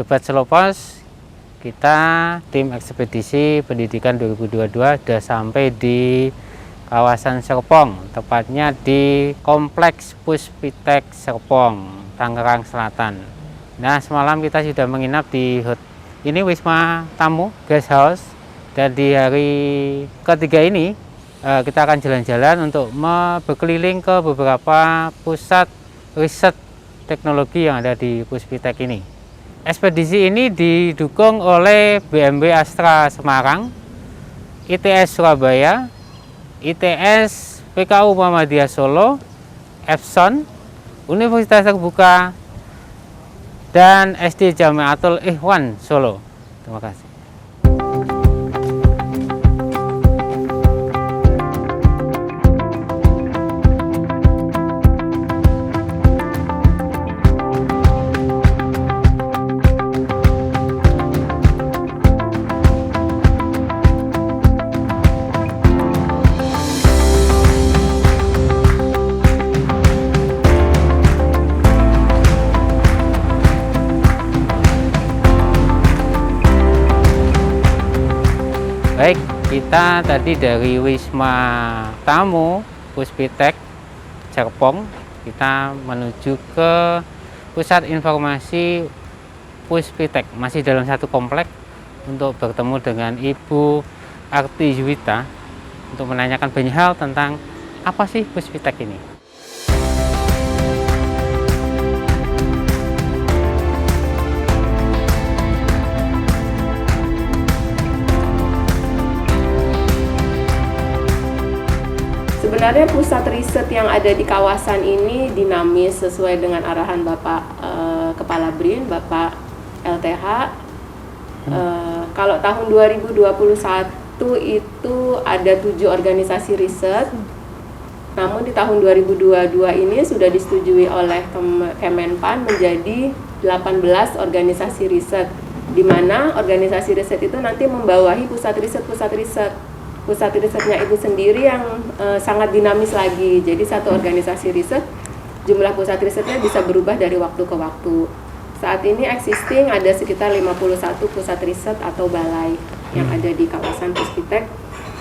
Sobat Selopos, kita tim ekspedisi pendidikan 2022 sudah sampai di kawasan Serpong, tepatnya di Kompleks Puspitek Serpong, Tangerang Selatan. Nah, semalam kita sudah menginap di ini Wisma Tamu Guest House, dan di hari ketiga ini kita akan jalan-jalan untuk berkeliling ke beberapa pusat riset teknologi yang ada di Puspitek ini. Ekspedisi ini didukung oleh BMW Astra Semarang, ITS Surabaya, ITS PKU Muhammadiyah Solo, Epson, Universitas Terbuka, dan SD Jamiatul Ikhwan Solo. Terima kasih. Baik, kita tadi dari Wisma Tamu Puspitek Serpong, kita menuju ke Pusat Informasi Puspitek, masih dalam satu komplek, untuk bertemu dengan Ibu Arti Juwita untuk menanyakan banyak hal tentang apa sih Puspitek ini. Sebenarnya pusat riset yang ada di kawasan ini dinamis sesuai dengan arahan Bapak Kepala BRIN, Bapak LTH. Kalau tahun 2021 itu ada 7 organisasi riset, namun di tahun 2022 ini sudah disetujui oleh Kemenpan menjadi 18 organisasi riset, di mana organisasi riset itu nanti membawahi pusat riset. Pusat risetnya itu sendiri yang sangat dinamis lagi. Jadi satu organisasi riset, jumlah pusat risetnya bisa berubah dari waktu ke waktu. Saat ini existing ada sekitar 51 pusat riset atau balai yang ada di kawasan Puspitek,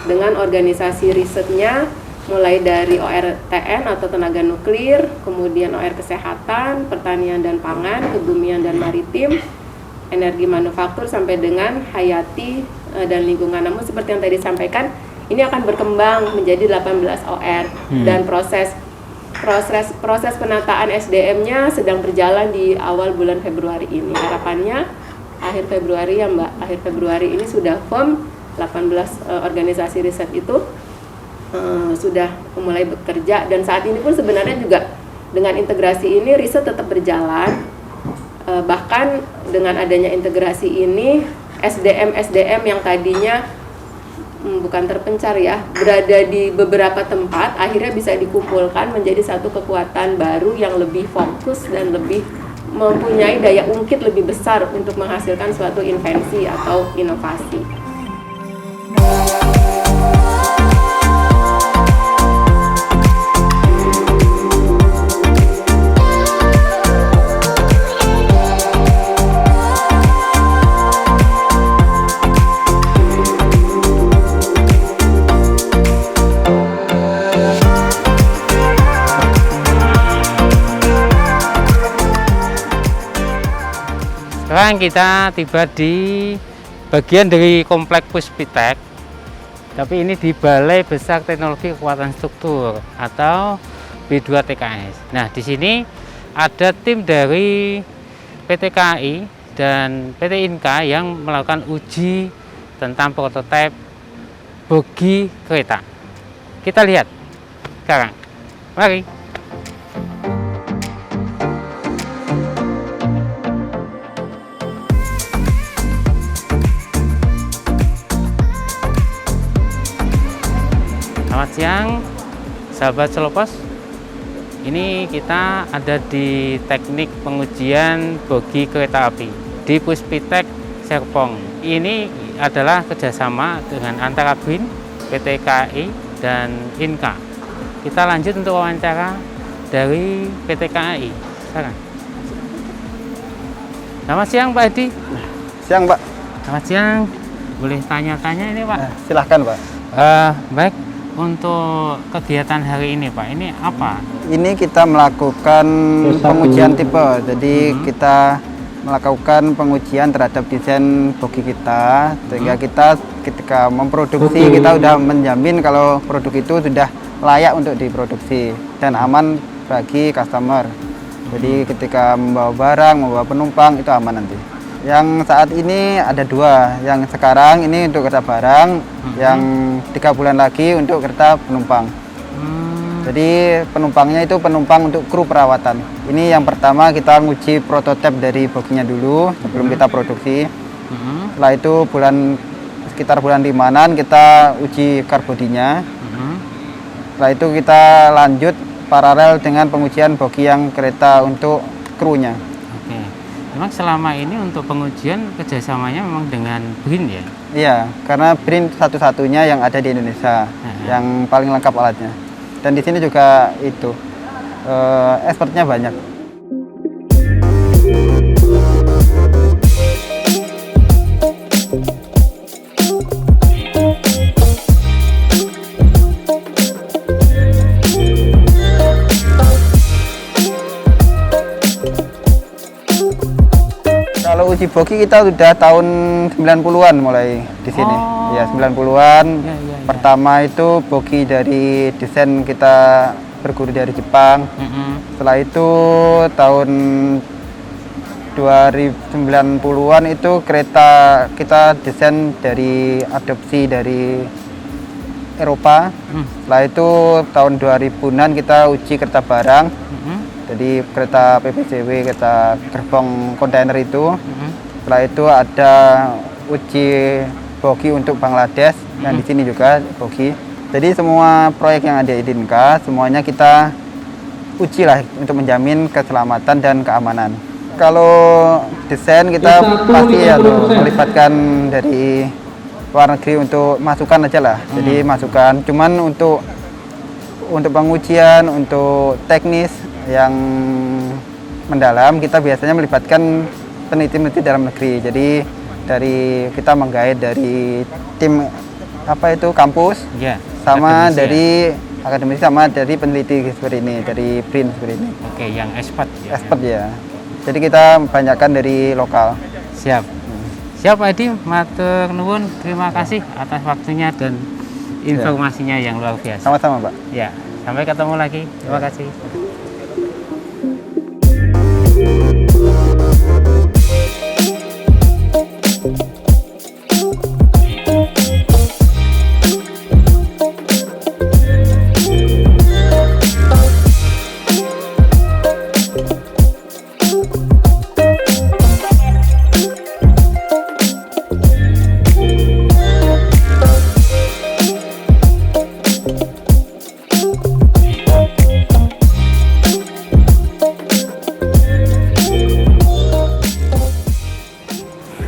dengan organisasi risetnya mulai dari ORTN atau tenaga nuklir, kemudian OR kesehatan, pertanian dan pangan, kebumian dan maritim, energi manufaktur, sampai dengan hayati dan lingkungan. Namun seperti yang tadi disampaikan, ini akan berkembang menjadi 18 OR dan proses penataan SDM-nya sedang berjalan di awal bulan Februari ini. Harapannya akhir Februari ya Mbak, akhir Februari ini sudah firm 18 organisasi riset itu sudah mulai bekerja, dan saat ini pun sebenarnya juga dengan integrasi ini riset tetap berjalan. Bahkan dengan adanya integrasi ini SDM yang tadinya bukan terpencar ya, berada di beberapa tempat, akhirnya bisa dikumpulkan menjadi satu kekuatan baru yang lebih fokus dan lebih mempunyai daya ungkit lebih besar untuk menghasilkan suatu invensi atau inovasi. Sekarang kita tiba di bagian dari Komplek Puspitek, tapi ini di Balai Besar Teknologi Kekuatan Struktur atau B2TKS. Nah, di sini ada tim dari PT KAI dan PT Inka yang melakukan uji tentang prototipe bogi kereta. Kita lihat sekarang. Mari. Selamat siang, sahabat Selopos. Ini kita ada di teknik pengujian bogi kereta api di Puspitek Serpong. Ini adalah kerjasama dengan antara BRIN, PT KAI, dan Inka. Kita lanjut untuk wawancara dari PT KAI sekarang. Selamat siang Pak Edi. Siang Pak. Selamat siang. Boleh tanya-tanya ini Pak? Silahkan Pak. Baik, untuk kegiatan hari ini Pak, ini apa? Ini kita melakukan pengujian tipe. Jadi kita melakukan pengujian terhadap desain bogi kita, sehingga kita ketika memproduksi kita sudah menjamin kalau produk itu sudah layak untuk diproduksi dan aman bagi customer. Jadi ketika membawa barang, membawa penumpang itu aman nanti. Yang saat ini ada 2, yang sekarang ini untuk kereta barang, yang 3 bulan lagi untuk kereta penumpang. Jadi penumpangnya itu penumpang untuk kru perawatan. Ini yang pertama kita nguji prototipe dari boginya dulu sebelum kita produksi. Setelah itu sekitar bulan 5-an kita uji karbodinya. Setelah itu kita lanjut paralel dengan pengujian bogi yang kereta untuk krunya. Oke. Memang selama ini untuk pengujian kerjasamanya memang dengan BRIN ya? Iya, karena BRIN satu-satunya yang ada di Indonesia, yang paling lengkap alatnya. Dan di sini juga itu expertnya banyak. Kalau uji bogi kita sudah tahun 90-an mulai di sini. Ya, 90-an. Pertama itu bogi dari desain kita berguru dari Jepang. Setelah itu tahun 2090-an itu kereta kita desain dari adopsi dari Eropa. Setelah itu tahun 2000-an kita uji kereta barang. Jadi kereta PPCW, kereta gerbong kontainer itu. Setelah itu ada uji bogi untuk Bangladesh, yang di sini juga bogi. Jadi semua proyek yang ada di Dinka, semuanya kita uji lah untuk menjamin keselamatan dan keamanan. Kalau desain kita pasti ya tuh melibatkan dari luar negeri untuk masukan aja lah. Jadi masukan, cuman untuk pengujian, untuk teknis yang mendalam kita biasanya melibatkan peneliti-peneliti dalam negeri. Jadi kita menggait dari tim kampus, sama akademisi dari akademisi, sama dari peneliti seperti ini, dari BRIN seperti ini. Oke, yang expert ya? Expert ya. Jadi kita banyakkan dari lokal. Siap. Siap Pak Edi, matur nuwun, terima kasih atas waktunya dan informasinya yang luar biasa. Sama-sama Pak. Ya, sampai ketemu lagi. Terima kasih.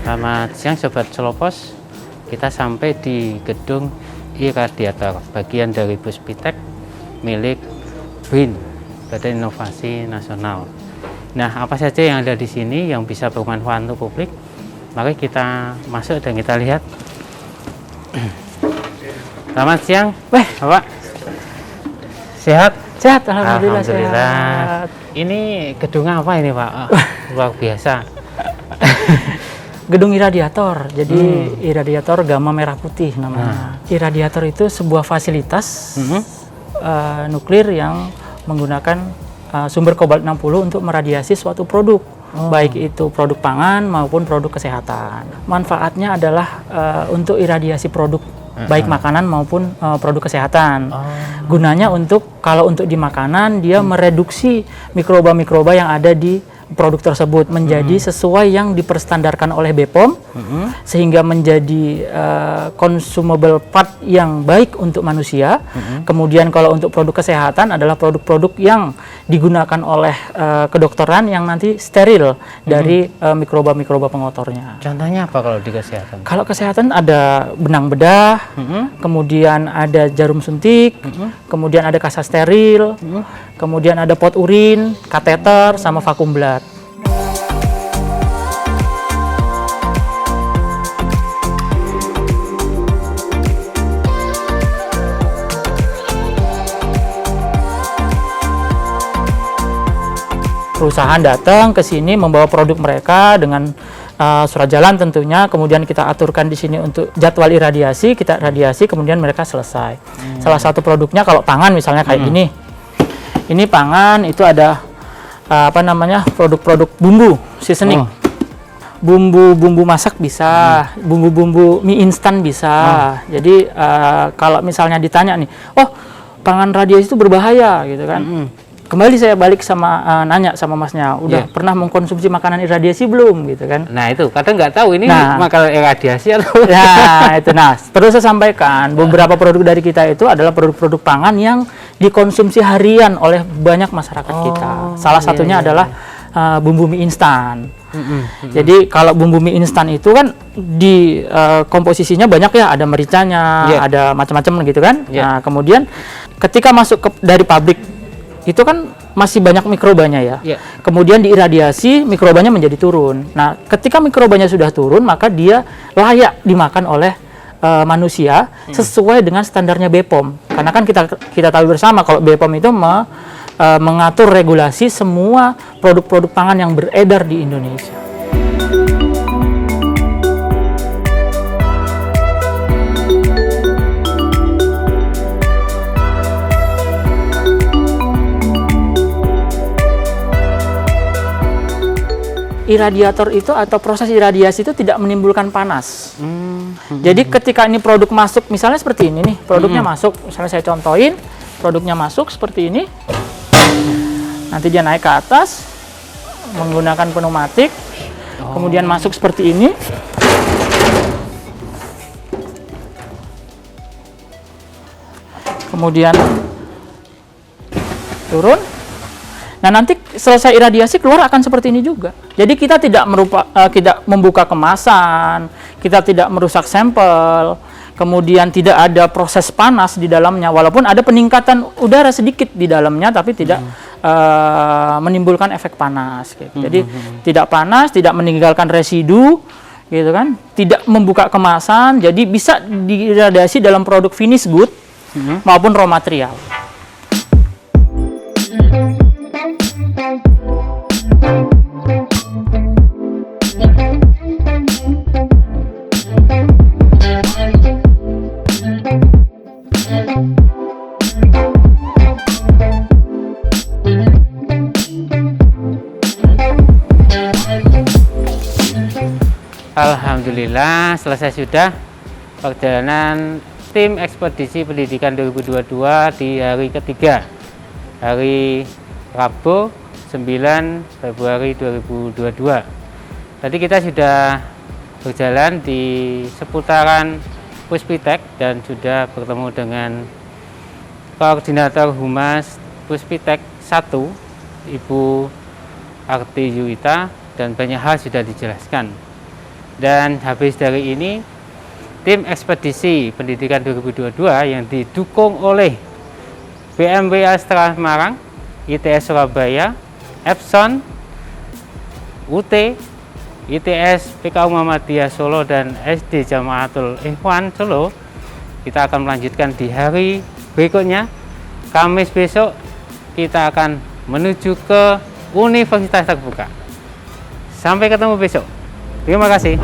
Selamat siang Sobat Celopos, kita sampai di gedung iradiator, bagian dari Puspitek milik BRIN, Badan Inovasi Nasional. Nah, apa saja yang ada di sini yang bisa bermanfaat untuk publik? Mari kita masuk dan kita lihat. Selamat siang, Bapak. Sehat? Sehat, alhamdulillah. Sehat. Ini gedung apa ini Pak? Luar biasa. Gedung iradiator, jadi iradiator gamma merah putih namanya. Iradiator itu sebuah fasilitas nuklir yang menggunakan sumber kobalt 60 untuk meradiasi suatu produk, baik itu produk pangan maupun produk kesehatan. Manfaatnya adalah untuk iradiasi produk, baik makanan maupun produk kesehatan. Gunanya kalau untuk di makanan, dia mereduksi mikroba-mikroba yang ada di produk tersebut menjadi sesuai yang diperstandarkan oleh BPOM, sehingga menjadi consumable part yang baik untuk manusia. Kemudian kalau untuk produk kesehatan adalah produk-produk yang digunakan oleh kedokteran yang nanti steril dari mikroba-mikroba pengotornya. Contohnya apa kalau di kesehatan? Kalau kesehatan ada benang bedah, kemudian ada jarum suntik, kemudian ada kasa steril, kemudian ada pot urin, kateter, sama vakum blood. perusahaan datang ke sini membawa produk mereka dengan surat jalan tentunya, kemudian kita aturkan di sini untuk jadwal iradiasi, kita radiasi, kemudian mereka selesai. Salah satu produknya kalau pangan misalnya kayak gini. Ini pangan itu ada produk-produk bumbu seasoning. Bumbu masak bisa, bumbu-bumbu mie instan bisa. Jadi kalau misalnya ditanya nih, oh pangan radiasi itu berbahaya gitu kan. Kembali saya balik sama nanya sama masnya, udah pernah mengkonsumsi makanan iradiasi belum gitu kan? Nah itu kadang nggak tahu ini makanan iradiasi atau. Nah itu, perlu saya sampaikan beberapa produk dari kita itu adalah produk-produk pangan yang dikonsumsi harian oleh banyak masyarakat kita. Salah satunya adalah bumbu mie instan. Jadi kalau bumbu mie instan itu kan di komposisinya banyak ya, ada mericanya, ada macam-macam gitu kan. Nah kemudian ketika masuk dari pabrik itu kan masih banyak mikrobanya ya. Kemudian diiradiasi, mikrobanya menjadi turun. Nah, ketika mikrobanya sudah turun, maka dia layak dimakan oleh manusia sesuai dengan standarnya BPOM. Karena kan kita tahu bersama kalau BPOM itu mengatur regulasi semua produk-produk pangan yang beredar di Indonesia. Iradiator itu atau proses iradiasi itu tidak menimbulkan panas. Jadi ketika ini produk masuk, misalnya seperti ini nih, produknya masuk, misalnya saya contohin, produknya masuk seperti ini, nanti dia naik ke atas menggunakan pneumatik, kemudian masuk seperti ini, kemudian turun. Nah nanti selesai iradiasi keluar akan seperti ini juga. Jadi kita tidak membuka kemasan, kita tidak merusak sampel, kemudian tidak ada proses panas di dalamnya. Walaupun ada peningkatan udara sedikit di dalamnya, tapi tidak menimbulkan efek panas. Gitu. Jadi tidak panas, tidak meninggalkan residu, gitu kan? Tidak membuka kemasan, jadi bisa diiradiasi dalam produk finish good maupun raw material. Alhamdulillah selesai sudah perjalanan tim ekspedisi pendidikan 2022 di hari ketiga, hari Rabu 9 Februari 2022. Tadi kita sudah berjalan di seputaran Puspitek dan sudah bertemu dengan Koordinator Humas Puspitek 1, Ibu Arti Yuita, dan banyak hal sudah dijelaskan. Dan habis dari ini, tim ekspedisi pendidikan 2022 yang didukung oleh BMW Astra Semarang, ITS Surabaya, Epson, UT, ITS PKU Muhammadiyah Solo, dan SD Jamaatul Ikhwan Solo, kita akan melanjutkan di hari berikutnya. Kamis besok kita akan menuju ke Universitas Terbuka. Sampai ketemu besok. Terima kasih.